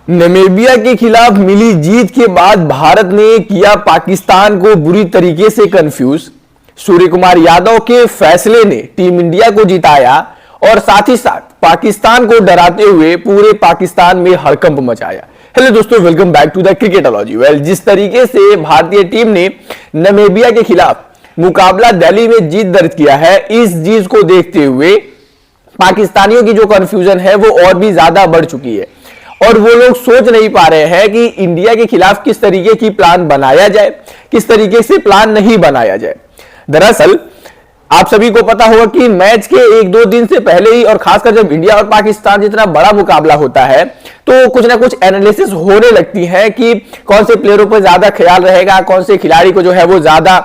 Namibia के खिलाफ मिली जीत के बाद भारत ने किया पाकिस्तान को बुरी तरीके से कंफ्यूज। सूर्य कुमार यादव के फैसले ने टीम इंडिया को जिताया और साथ ही साथ पाकिस्तान को डराते हुए पूरे पाकिस्तान में हड़कंप मचाया। हेलो दोस्तों, welcome back to the cricketology. Well, जिस तरीके से भारतीय टीम ने नामीबिया के खिलाफ मुकाबला दिल्ली में जीत दर्ज किया है, इस जीत को देखते हुए पाकिस्तानियों की जो कंफ्यूजन है वो और भी ज्यादा बढ़ चुकी है और वो लोग सोच नहीं पा रहे हैं कि इंडिया के खिलाफ किस तरीके की प्लान बनाया जाए, किस तरीके से प्लान नहीं बनाया जाए। दरअसल आप सभी को पता होगा कि मैच के एक दो दिन से पहले ही, और खासकर जब इंडिया और पाकिस्तान जितना बड़ा मुकाबला होता है तो कुछ ना कुछ एनालिसिस होने लगती है कि कौन से प्लेयरों पर ज्यादा ख्याल रहेगा, कौन से खिलाड़ी को जो है वो ज्यादा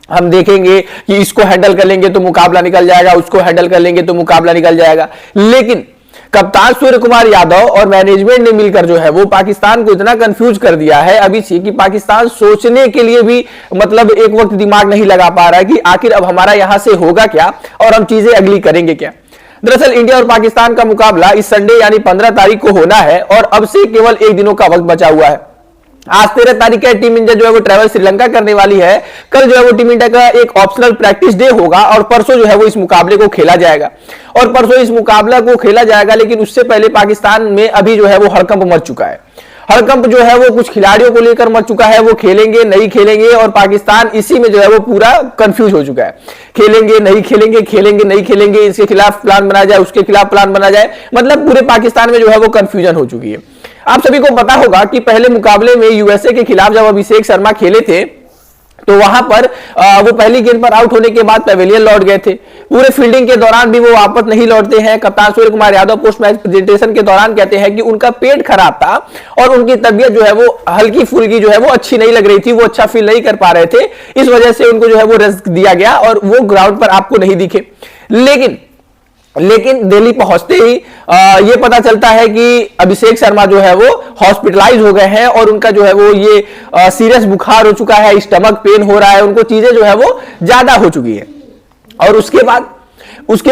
हम देखेंगे कि इसको हैंडल कर लेंगे तो मुकाबला निकल जाएगा, उसको हैंडल कर लेंगे तो मुकाबला निकल जाएगा। लेकिन कप्तान सूर्य कुमार यादव और मैनेजमेंट ने मिलकर जो है वो पाकिस्तान को इतना कंफ्यूज कर दिया है अभी से कि पाकिस्तान सोचने के लिए भी मतलब एक वक्त दिमाग नहीं लगा पा रहा है कि आखिर अब हमारा यहां से होगा क्या और हम चीजें अगली करेंगे क्या। दरअसल इंडिया और पाकिस्तान का मुकाबला इस संडे यानी 15 तारीख को होना है और अब से केवल एक दिनों का वक्त बचा हुआ है। आज 13 तारीख है, टीम इंडिया जो है वो ट्रैवल श्रीलंका करने वाली है। कल जो है वो टीम इंडिया का एक ऑप्शनल प्रैक्टिस डे होगा और परसों जो है वो इस मुकाबले को खेला जाएगा और परसों इस मुकाबला को खेला जाएगा। लेकिन उससे पहले पाकिस्तान में अभी जो है वो हड़कंप मच चुका है। हड़कंप जो है वो कुछ खिलाड़ियों को लेकर मच चुका है, वो खेलेंगे नहीं खेलेंगे, और पाकिस्तान इसी में जो है वो पूरा कंफ्यूज हो चुका है। खेलेंगे नहीं खेलेंगे, खेलेंगे नहीं खेलेंगे, इसके खिलाफ प्लान बना जाए, उसके खिलाफ प्लान बना जाए, मतलब पूरे पाकिस्तान में जो है वो कंफ्यूजन हो चुकी है। आप सभी को पता होगा कि पहले मुकाबले में यूएसए के खिलाफ जब अभिषेक शर्मा खेले थे तो वहां पर वो पहली गेंद पर आउट होने के बाद पवेलियन लौट गए थे। पूरे फील्डिंग के दौरान भी वो वापस नहीं लौटते हैं। कप्तान Surya Kumar Yadav post match presentation के दौरान कहते हैं कि उनका पेट खराब था और उनकी तबीयत जो है वो हल्की फुल्की जो है वो अच्छी नहीं लग रही थी, वो अच्छा फील नहीं कर पा रहे थे। इस वजह से उनको जो है वो रेस्ट दिया गया और वो ग्राउंड पर आपको नहीं दिखे। लेकिन दिल्ली पहुंचते ही ये पता चलता है कि अभिषेक शर्मा जो है वो हॉस्पिटलाइज हो गए हैं और उनका जो है वो ये सीरियस बुखार हो चुका है, स्टमक पेन हो रहा है, उनको चीजें जो है वो ज्यादा हो चुकी है। और उसके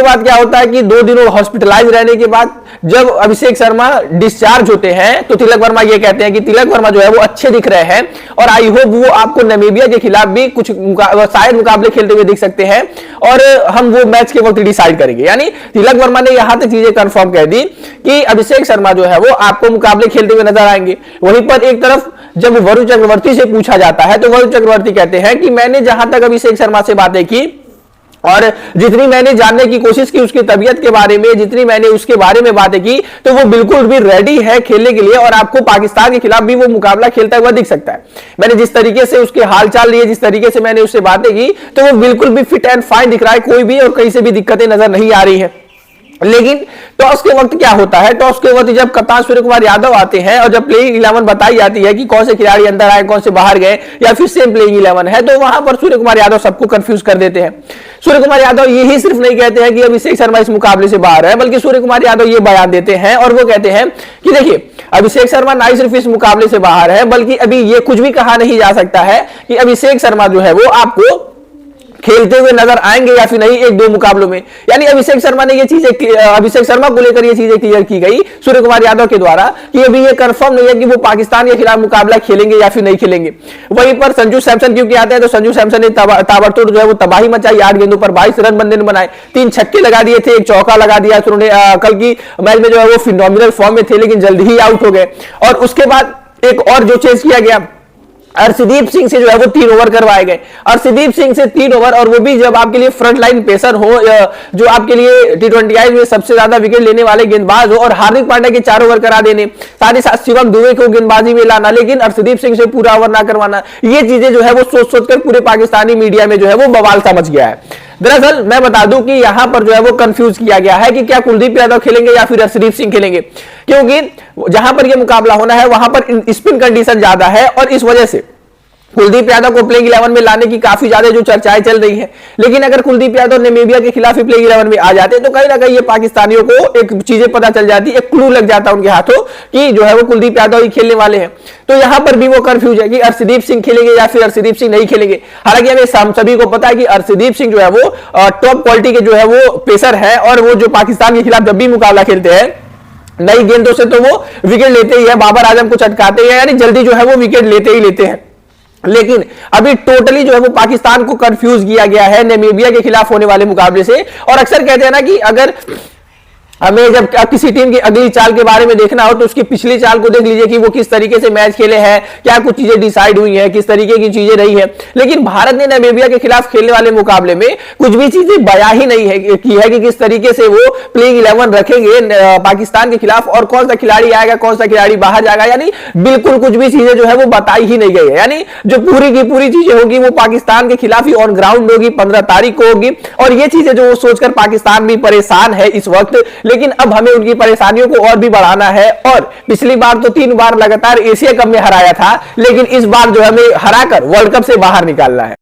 बाद क्या होता है कि 2 दिनों हॉस्पिटलाइज रहने के बाद जब अभिषेक शर्मा डिस्चार्ज होते हैं तो तिलक वर्मा ये कहते हैं कि तिलक वर्मा जो है वो अच्छे दिख रहे हैं और आई होप वो आपको नामीबिया के खिलाफ भी कुछ शायद मुकाबले खेलते हुए दिख सकते हैं और हम वो मैच के वक्त डिसाइड करेंगे। यानी तिलक वर्मा ने यहां तक चीजें कंफर्म कह दी कि अभिषेक शर्मा जो है वो आपको मुकाबले खेलते हुए नजर आएंगे। वहीं पर एक तरफ जब वरुण चक्रवर्ती से पूछा जाता है तो वरुण चक्रवर्ती कहते हैं कि मैंने जहां तक अभिषेक शर्मा से बातें की और जितनी मैंने जानने की कोशिश की उसकी तबीयत के बारे में, जितनी मैंने उसके बारे में बातें की, तो वो बिल्कुल भी रेडी है खेलने के लिए और आपको पाकिस्तान के खिलाफ भी वो मुकाबला खेलता हुआ दिख सकता है। मैंने जिस तरीके से उसके हालचाल लिए, जिस तरीके से मैंने उससे बातें की, तो वो बिल्कुल भी फिट एंड फाइन दिख रहा है, कोई भी और कहीं से भी दिक्कतें नजर नहीं आ रही है। लेकिन टॉस के वक्त क्या होता है, टॉस के वक्त जब कप्तान सूर्य कुमार यादव आते हैं और जब प्लेइंग 11 बताई जाती है कि कौन से खिलाड़ी अंदर आए, कौन से बाहर गए या फिर सेम प्लेइंग 11 है, तो वहां पर सूर्य कुमार यादव सबको कंफ्यूज कर देते हैं। सूर्य कुमार यादव यही सिर्फ नहीं कहते हैं कि अभिषेक शर्मा इस मुकाबले से बाहर है, बल्कि सूर्य कुमार यादव ये बयान देते हैं और वो कहते हैं कि देखिए अभिषेक शर्मा ना सिर्फ इस मुकाबले से बाहर है बल्कि अभी ये कुछ भी कहा नहीं जा सकता है कि अभिषेक शर्मा जो है वो आपको खेलते हुए नजर आएंगे या फिर नहीं 1-2 मुकाबलों में। यानी अभिषेक शर्मा ने ये चीजें, अभिषेक शर्मा को लेकर ये चीजें क्लियर की गई सूर्य कुमार यादव के द्वारा कि अभी ये कंफर्म नहीं है कि वो पाकिस्तान के खिलाफ मुकाबला खेलेंगे या फिर नहीं खेलेंगे। वहीं पर संजू सैमसन क्योंकि आते हैं तो संजू सैमसन ने ताबड़तोड़ जो है वो तबाही मचाई। 8 गेंदों पर 22 रन बंदे ने बनाए, 3 छक्के लगा दिए थे, 1 चौका लगा दिया। उन्होंने कल की मैच में जो है वो फिनोमिनल फॉर्म में थे लेकिन जल्दी ही आउट हो गए। और उसके बाद एक और जो चेंज किया गया, अर्शदीप सिंह से जो है वो 3 ओवर करवाए गए। अर्शदीप सिंह से 3 ओवर, और वो भी जब आपके लिए फ्रंट लाइन पेसर हो, जो आपके लिए T20 में सबसे ज्यादा विकेट लेने वाले गेंदबाज हो, और हार्दिक पांड्या के 4 ओवर करा देने, साथ ही साथ शिवम दुबे को गेंदबाजी में लाना, लेकिन अर्शदीप सिंह से पूरा ओवर ना करवाना, ये चीजें जो है वो सोच कर पूरे पाकिस्तानी मीडिया में जो है वो बवाल सा मच गया है। दरअसल मैं बता दूं कि यहां पर जो है वो कंफ्यूज किया गया है कि क्या कुलदीप यादव खेलेंगे या फिर अर्शदीप सिंह खेलेंगे, क्योंकि जहां पर यह मुकाबला होना है वहां पर स्पिन कंडीशन ज्यादा है और इस वजह से कुलदीप यादव को प्लेइंग 11 में लाने की काफी ज्यादा जो चर्चाएं चल रही हैं। लेकिन अगर कुलदीप यादव नामीबिया के खिलाफ ही प्लेइंग 11 में आ जाते तो कहीं ना कहीं ये पाकिस्तानियों को एक चीजें पता चल जाती, एक क्लू लग जाता उनके हाथों कि जो है वो कुलदीप यादव ही खेलने वाले हैं। तो यहां पर भी वो कंफ्यूज है कि अर्शदीप सिंह खेलेंगे या फिर अर्शदीप सिंह नहीं खेलेंगे। हालांकि हमें सभी को पता है कि अर्शदीप सिंह जो है वो टॉप क्वालिटी के जो है वो पेसर है और वो जो पाकिस्तान के खिलाफ जब भी मुकाबला खेलते हैं नई गेंदों से तो वो विकेट लेते ही है, बाबर आजम को चटकाते हैं, यानी जल्दी जो है वो विकेट लेते ही लेते हैं। लेकिन अभी टोटली जो है वो पाकिस्तान को कंफ्यूज किया गया है नामीबिया के खिलाफ होने वाले मुकाबले से। और अक्सर कहते हैं ना कि अगर हमें जब किसी टीम की अगली चाल के बारे में देखना हो तो उसकी पिछली चाल को देख लीजिए कि वो किस तरीके से मैच खेले हैं, क्या कुछ चीजें डिसाइड हुई हैं, किस तरीके की चीजें रही है। लेकिन भारत ने नामीबिया के खिलाफ खेलने वाले मुकाबले में कुछ भी चीजें बयां ही नहीं है की है कि किस तरीके से वो प्लेइंग 11 रखेंगे पाकिस्तान के खिलाफ, और कौन सा खिलाड़ी आएगा, कौन सा खिलाड़ी बाहर जाएगा, यानी बिल्कुल कुछ भी चीजें जो है वो बताई ही नहीं गई है। यानी जो पूरी की पूरी चीजें होगी वो पाकिस्तान के खिलाफ ही ऑन ग्राउंड होगी, 15 तारीख को होगी। और ये चीजें जो सोचकर पाकिस्तान भी परेशान है इस वक्त, लेकिन अब हमें उनकी परेशानियों को और भी बढ़ाना है। और पिछली बार तो 3 बार लगातार एशिया कप में हराया था, लेकिन इस बार जो हमें हराकर वर्ल्ड कप से बाहर निकालना है।